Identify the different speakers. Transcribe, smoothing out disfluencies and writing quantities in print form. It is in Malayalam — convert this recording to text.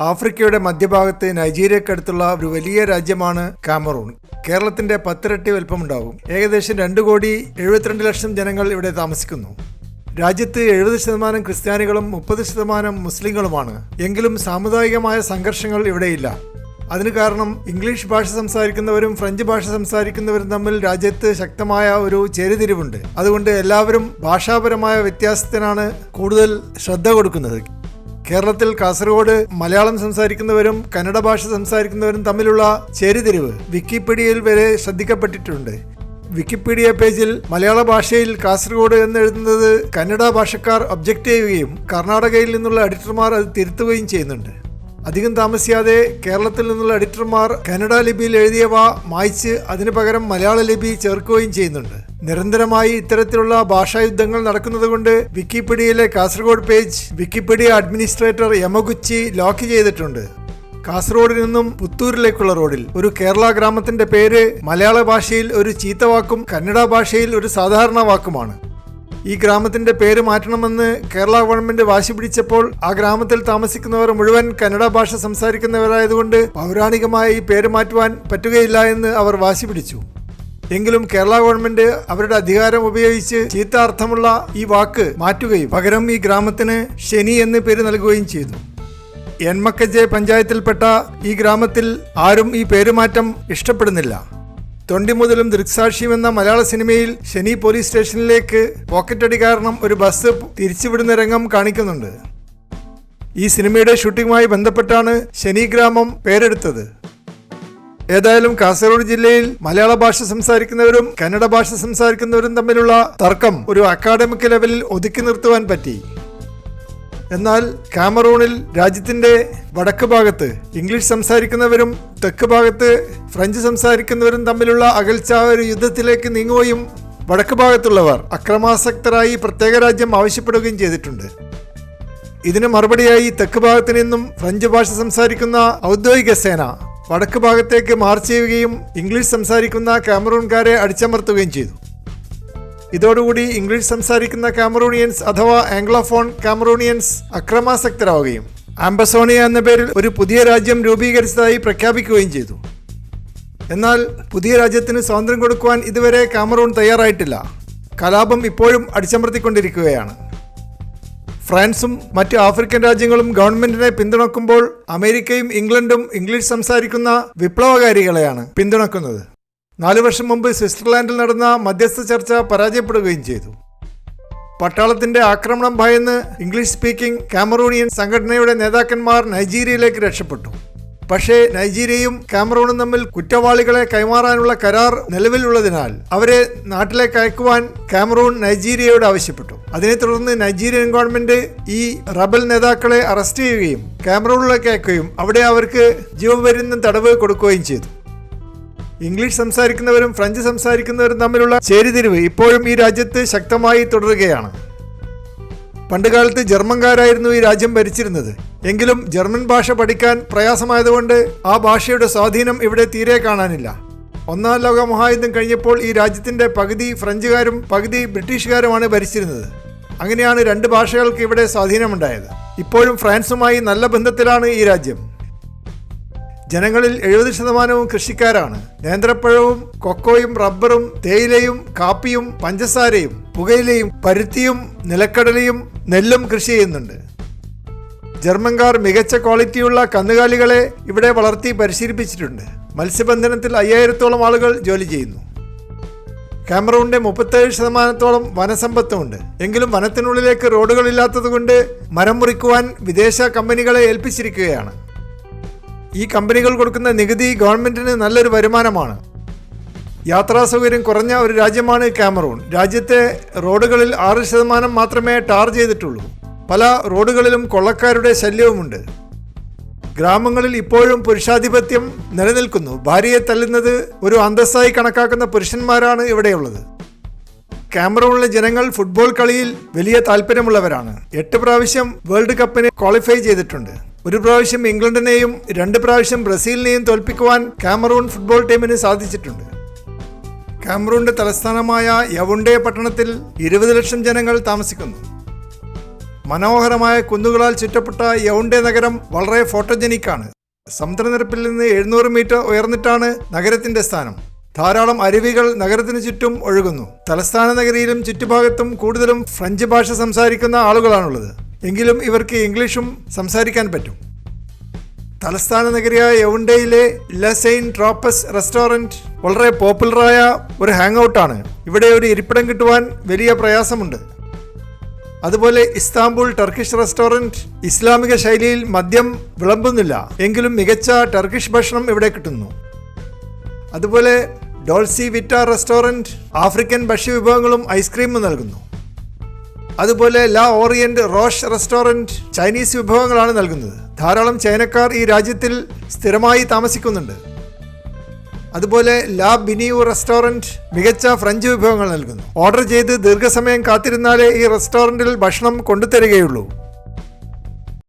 Speaker 1: ആഫ്രിക്കയുടെ മധ്യഭാഗത്ത് നൈജീരിയക്കടുത്തുള്ള ഒരു വലിയ രാജ്യമാണ് കാമറൂൺ. കേരളത്തിന്റെ 10 ഇരട്ടി വലുപ്പമുണ്ടാകും. ഏകദേശം 2,72,00,000 ജനങ്ങൾ ഇവിടെ താമസിക്കുന്നു. രാജ്യത്ത് 70% ക്രിസ്ത്യാനികളും 30% മുസ്ലിങ്ങളുമാണ്. എങ്കിലും സാമുദായികമായ സംഘർഷങ്ങൾ ഇവിടെയില്ല. അതിന് കാരണം ഇംഗ്ലീഷ് ഭാഷ സംസാരിക്കുന്നവരും ഫ്രഞ്ച് ഭാഷ സംസാരിക്കുന്നവരും തമ്മിൽ രാജ്യത്ത് ശക്തമായ ഒരു ചേരിതിരിവുണ്ട്. അതുകൊണ്ട് എല്ലാവരും ഭാഷാപരമായ വ്യത്യാസത്തിനാണ് കൂടുതൽ ശ്രദ്ധ കൊടുക്കുന്നത്. കേരളത്തിൽ കാസർഗോഡ് മലയാളം സംസാരിക്കുന്നവരും കന്നഡ ഭാഷ സംസാരിക്കുന്നവരും തമ്മിലുള്ള ചേരിതിരിവ് വിക്കിപീഡിയയിൽ വരെ ശ്രദ്ധിക്കപ്പെട്ടിട്ടുണ്ട്. വിക്കിപീഡിയ പേജിൽ മലയാള ഭാഷയിൽ കാസർഗോഡ് എന്നെഴുതുന്നത് കന്നഡ ഭാഷക്കാർ ഒബ്ജക്റ്റ് ചെയ്യുകയും കർണാടകയിൽ നിന്നുള്ള എഡിറ്റർമാർ അത് തിരുത്തുകയും ചെയ്യുന്നുണ്ട്. അധികം താമസിയാതെ കേരളത്തിൽ നിന്നുള്ള എഡിറ്റർമാർ കന്നഡ ലിപിയിൽ എഴുതിയവ മായ്ച്ച് അതിനു പകരം മലയാള ലിപി ചേർക്കുകയും ചെയ്യുന്നുണ്ട്. നിരന്തരമായി ഇത്തരത്തിലുള്ള ഭാഷായുദ്ധങ്ങൾ നടക്കുന്നതുകൊണ്ട് വിക്കിപീഡിയയിലെ Kasaragod page Wikipedia administrator Yamaguchi lock ചെയ്തിട്ടുണ്ട്. കാസർഗോഡിൽ നിന്നും പുത്തൂരിലേക്കുള്ള റോഡിൽ ഒരു കേരള ഗ്രാമത്തിന്റെ പേര് മലയാള ഭാഷയിൽ ഒരു ചീത്ത വാക്കും കന്നഡ ഭാഷയിൽ ഒരു സാധാരണ വാക്കുമാണ്. ഈ ഗ്രാമത്തിന്റെ പേര് മാറ്റണമെന്ന് കേരള ഗവൺമെന്റ് വാശി പിടിച്ചപ്പോൾ ആ ഗ്രാമത്തിൽ താമസിക്കുന്നവർ മുഴുവൻ കന്നഡ ഭാഷ സംസാരിക്കുന്നവരായതുകൊണ്ട് പൗരാണികമായി ഈ പേര് മാറ്റുവാൻ പറ്റുകയില്ല എന്ന് അവർ വാശി പിടിച്ചു. എങ്കിലും കേരള ഗവൺമെന്റ് അവരുടെ അധികാരം ഉപയോഗിച്ച് ചീത്ത അർത്ഥമുള്ള ഈ വാക്ക് മാറ്റുകയും പകരം ഈ ഗ്രാമത്തിന് ശനി എന്ന് പേര് നൽകുകയും ചെയ്തു. എൻമക്കജെ പഞ്ചായത്തിൽപ്പെട്ട ഈ ഗ്രാമത്തിൽ ആരും ഈ പേരുമാറ്റം ഇഷ്ടപ്പെടുന്നില്ല. തൊണ്ടി മുതലും ദൃക്സാക്ഷിയും എന്ന മലയാള സിനിമയിൽ ശനി പോലീസ് സ്റ്റേഷനിലേക്ക് പോക്കറ്റടി കാരണം ഒരു ബസ് തിരിച്ചുവിടുന്ന രംഗം കാണിക്കുന്നുണ്ട്. ഈ സിനിമയുടെ ഷൂട്ടിങ്ങുമായി ബന്ധപ്പെട്ടാണ് ശനി ഗ്രാമം പേരെടുത്തത്. ഏതായാലും കാസർഗോഡ് ജില്ലയിൽ മലയാള ഭാഷ സംസാരിക്കുന്നവരും കന്നഡ ഭാഷ സംസാരിക്കുന്നവരും തമ്മിലുള്ള തർക്കം ഒരു അക്കാഡമിക് ലെവലിൽ ഒതുക്കി നിർത്തുവാൻ പറ്റി. എന്നാൽ കാമറൂണിൽ രാജ്യത്തിന്റെ വടക്ക് ഭാഗത്ത് ഇംഗ്ലീഷ് സംസാരിക്കുന്നവരും തെക്ക് ഭാഗത്ത് ഫ്രഞ്ച് സംസാരിക്കുന്നവരും തമ്മിലുള്ള അകൽച്ച ഒരു യുദ്ധത്തിലേക്ക് നീങ്ങുകയും വടക്ക് ഭാഗത്തുള്ളവർ അക്രമാസക്തരായി പ്രത്യേക രാജ്യം ആവശ്യപ്പെടുകയും ചെയ്തിട്ടുണ്ട്. ഇതിന് മറുപടിയായി തെക്ക് ഭാഗത്തു നിന്നും ഫ്രഞ്ച് ഭാഷ സംസാരിക്കുന്ന ഔദ്യോഗിക സേന വടക്ക് ഭാഗത്തേക്ക് മാർച്ച് ചെയ്യുകയും ഇംഗ്ലീഷ് സംസാരിക്കുന്ന കാമറൂൺകാരെ അടിച്ചമർത്തുകയും ചെയ്തു. ഇതോടുകൂടി ഇംഗ്ലീഷ് സംസാരിക്കുന്ന കാമറൂണിയൻസ് അഥവാ ആംഗ്ലോഫോൺ കാമറൂണിയൻസ് അക്രമാസക്തരാവുകയും ആംബസോണിയ എന്ന പേരിൽ ഒരു പുതിയ രാജ്യം രൂപീകരിച്ചതായി പ്രഖ്യാപിക്കുകയും ചെയ്തു. എന്നാൽ പുതിയ രാജ്യത്തിന് സ്വാതന്ത്ര്യം കൊടുക്കുവാൻ ഇതുവരെ കാമറൂൺ തയ്യാറായിട്ടില്ല. കലാപം ഇപ്പോഴും അടിച്ചമർത്തിക്കൊണ്ടിരിക്കുകയാണ്. ഫ്രാൻസും മറ്റ് ആഫ്രിക്കൻ രാജ്യങ്ങളും ഗവൺമെന്റിനെ പിന്തുണക്കുമ്പോൾ അമേരിക്കയും ഇംഗ്ലണ്ടും ഇംഗ്ലീഷ് സംസാരിക്കുന്ന വിപ്ലവകാരികളെയാണ് പിന്തുണക്കുന്നത്. 4 വർഷം മുമ്പ് സ്വിറ്റ്സർലാൻഡിൽ നടന്ന മധ്യസ്ഥ ചർച്ച പരാജയപ്പെടുകയും ചെയ്തു. പട്ടാളത്തിന്റെ ആക്രമണം ഭയന്ന് ഇംഗ്ലീഷ് സ്പീക്കിംഗ് കാമറൂണിയൻ സംഘടനയുടെ നേതാക്കന്മാർ നൈജീരിയയിലേക്ക് രക്ഷപ്പെട്ടു. പക്ഷേ നൈജീരിയയും കാമറൂണും തമ്മിൽ കുറ്റവാളികളെ കൈമാറാനുള്ള കരാർ നിലവിലുള്ളതിനാൽ അവരെ നാട്ടിലേക്ക് അയക്കുവാൻ കാമറൂൺ നൈജീരിയയോട് ആവശ്യപ്പെട്ടു. അതിനെ തുടർന്ന് നൈജീരിയൻ ഗവൺമെന്റ് ഈ റബൽ നേതാക്കളെ അറസ്റ്റ് ചെയ്യുകയും കാമറൂണിലേക്ക് അയക്കുകയും അവിടെ അവർക്ക് ജീവപര്യന്തം തടവ് കൊടുക്കുകയും ചെയ്തു. ഇംഗ്ലീഷ് സംസാരിക്കുന്നവരും ഫ്രഞ്ച് സംസാരിക്കുന്നവരും തമ്മിലുള്ള ചേരിതിരിവ് ഇപ്പോഴും ഈ രാജ്യത്ത് ശക്തമായി തുടരുകയാണ്. പണ്ടുകാലത്ത് ജർമ്മൻകാരായിരുന്നു ഈ രാജ്യം ഭരിച്ചിരുന്നത്. എങ്കിലും ജർമ്മൻ ഭാഷ പഠിക്കാൻ പ്രയാസമായതുകൊണ്ട് ആ ഭാഷയുടെ സ്വാധീനം ഇവിടെ തീരെ കാണാനില്ല. 1-ാം ലോക മഹായുദ്ധം കഴിഞ്ഞപ്പോൾ ഈ രാജ്യത്തിന്റെ പകുതി ഫ്രഞ്ചുകാരും പകുതി ബ്രിട്ടീഷുകാരുമാണ് ഭരിച്ചിരുന്നത്. അങ്ങനെയാണ് 2 ഭാഷകൾക്ക് ഇവിടെ സ്വാധീനമുണ്ടായത്. ഇപ്പോഴും ഫ്രാൻസുമായി നല്ല ബന്ധത്തിലാണ് ഈ രാജ്യം. ജനങ്ങളിൽ 70% കൃഷിക്കാരാണ്. നേന്ത്രപ്പഴവും കൊക്കോയും റബ്ബറും തേയിലയും കാപ്പിയും പഞ്ചസാരയും പുകയിലയും പരുത്തിയും നിലക്കടലയും നെല്ലും കൃഷി ചെയ്യുന്നുണ്ട്. ജർമ്മൻകാർ മികച്ച ക്വാളിറ്റിയുള്ള കന്നുകാലികളെ ഇവിടെ വളർത്തി പരിശീലിപ്പിച്ചിട്ടുണ്ട്. മത്സ്യബന്ധനത്തിൽ 5000-ഓളം ആളുകൾ ജോലി ചെയ്യുന്നു. കാമറൂണിന്റെ 37%-ഓളം വനസമ്പത്തുമുണ്ട്. എങ്കിലും വനത്തിനുള്ളിലേക്ക് റോഡുകളില്ലാത്തതുകൊണ്ട് മരം മുറിക്കുവാൻ വിദേശ കമ്പനികളെ ഏൽപ്പിച്ചിരിക്കുകയാണ്. ഈ കമ്പനികൾ കൊടുക്കുന്ന നികുതി ഗവൺമെന്റിന് നല്ലൊരു വരുമാനമാണ്. യാത്രാ സൗകര്യം കുറഞ്ഞ ഒരു രാജ്യമാണ് കാമറൂൺ. രാജ്യത്തെ റോഡുകളിൽ 6% മാത്രമേ ടാർ ചെയ്തിട്ടുള്ളൂ. പല റോഡുകളിലും കൊള്ളക്കാരുടെ ശല്യവുമുണ്ട്. ഗ്രാമങ്ങളിൽ ഇപ്പോഴും പുരുഷാധിപത്യം നിലനിൽക്കുന്നു. ഭാര്യയെ തല്ലുന്നത് ഒരു അന്തസ്സായി കണക്കാക്കുന്ന പുരുഷന്മാരാണ് ഇവിടെയുള്ളത്. കാമറൂണിലെ ജനങ്ങൾ ഫുട്ബോൾ കളിയിൽ വലിയ താല്പര്യമുള്ളവരാണ്. 8 പ്രാവശ്യം വേൾഡ് കപ്പിന് ക്വാളിഫൈ ചെയ്തിട്ടുണ്ട്. 1 പ്രാവശ്യം ഇംഗ്ലണ്ടിനെയും 2 പ്രാവശ്യം ബ്രസീലിനെയും തോൽപ്പിക്കുവാൻ കാമറൂൺ ഫുട്ബോൾ ടീമിന് സാധിച്ചിട്ടുണ്ട്. കാമറൂണിന്റെ തലസ്ഥാനമായ യവുണ്ടേ പട്ടണത്തിൽ 20 ലക്ഷം ജനങ്ങൾ താമസിക്കുന്നു. മനോഹരമായ കുന്നുകളാൽ ചുറ്റപ്പെട്ട യൗണ്ടെ നഗരം വളരെ ഫോട്ടോജനിക്കാണ്. സമുദ്രനിരപ്പിൽ നിന്ന് 700 മീറ്റർ ഉയർന്നിട്ടാണ് നഗരത്തിന്റെ സ്ഥാനം. ധാരാളം അരുവികൾ നഗരത്തിന് ചുറ്റും ഒഴുകുന്നു. തലസ്ഥാന നഗരിയിലും ചുറ്റുഭാഗത്തും കൂടുതലും ഫ്രഞ്ച് ഭാഷ സംസാരിക്കുന്ന ആളുകളാണുള്ളത്. എങ്കിലും ഇവർക്ക് ഇംഗ്ലീഷും സംസാരിക്കാൻ പറ്റും. തലസ്ഥാന നഗരിയായ യൗണ്ടയിലെ ലസെയിൻ ട്രോപ്പസ് റെസ്റ്റോറൻറ്റ് വളരെ പോപ്പുലറായ ഒരു ഹാങ് ഔട്ടാണ്. ഇവിടെ ഒരു ഇരിപ്പിടം കിട്ടുവാൻ വലിയ പ്രയാസമുണ്ട്. അതുപോലെ ഇസ്താംബുൾ ടർക്കിഷ് റെസ്റ്റോറൻറ്റ് ഇസ്ലാമിക ശൈലിയിൽ മദ്യം വിളമ്പുന്നില്ല, എങ്കിലും മികച്ച ടർക്കിഷ് ഭക്ഷണം ഇവിടെ കിട്ടുന്നു. അതുപോലെ ഡോൾസി വിറ്റ റെസ്റ്റോറൻറ്റ് ആഫ്രിക്കൻ ഭക്ഷ്യവിഭവങ്ങളും ഐസ്ക്രീമും നൽകുന്നു. അതുപോലെ ലാ ഓറിയന്റ് റോഷ് റെസ്റ്റോറൻറ്റ് ചൈനീസ് വിഭവങ്ങളാണ് നൽകുന്നത്. ധാരാളം ചൈനക്കാർ ഈ രാജ്യത്തിൽ സ്ഥിരമായി താമസിക്കുന്നുണ്ട്. അതുപോലെ ലാ ബിനിയു റെസ്റ്റോറൻറ്റ് മികച്ച ഫ്രഞ്ച് വിഭവങ്ങൾ നൽകുന്നു. ഓർഡർ ചെയ്ത് ദീർഘസമയം കാത്തിരുന്നാലേ ഈ റെസ്റ്റോറൻറ്റിൽ ഭക്ഷണം കൊണ്ടുതരികയുള്ളൂ.